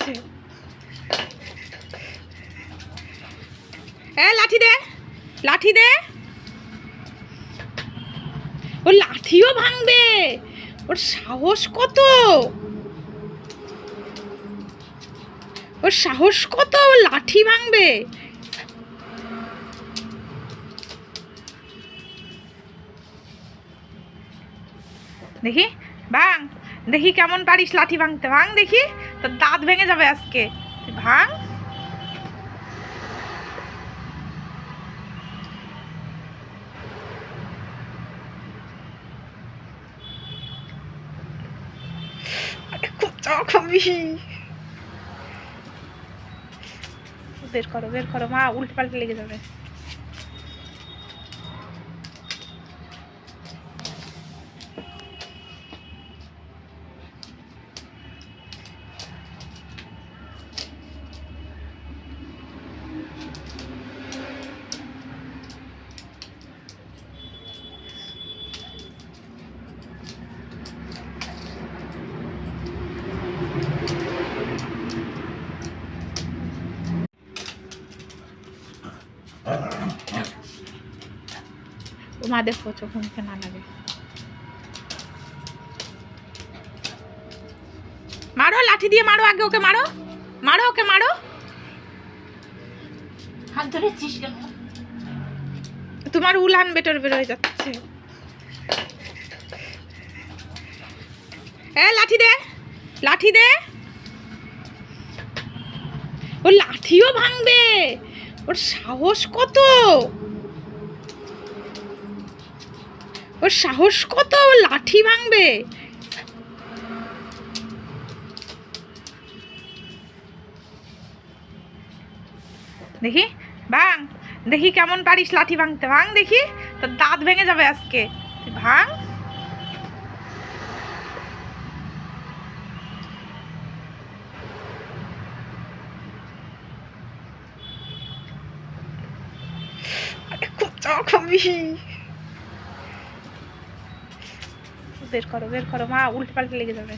যাচ্ছে। লাঠি দে, লাঠি দে। ও লাঠিও ভাঙবে, ওর সাহস কত, ওর সাহস কত, ও লাঠি ভাঙবে। দেখি ভাঙ, দেখি কেমন পারিস লাঠি ভাঙতে। ভাঙ দেখি, তোর দাঁত ভেঙে যাবে আজকে। ভাঙ। বের করো, বের করো, মা উল্টে পাল্টে লেগে যাবে। ও মা দেখো চোখ মুখে না লাগে। মারো, লাঠি দিয়ে মারো, আগে ওকে মারো, মারো ওকে, মারো। হাত ধরেছিস কেন? তোমার উলান বেটর বের হয়ে যাচ্ছে। লাঠি দে, লাঠি দে। ও লাঠিও ভাঙবে, ওর সাহস কত, ওর সাহস কত, ও লাঠি ভাঙবে। দেখি ভাঙ, দেখি কেমন পারিস লাঠি ভাঙতে। ভাঙ দেখি, তোর দাঁত ভেঙে যাবে আজকে। ভাঙ। বের করো, বের করো, মা উল্টে পাল্টে লেগে যাবে।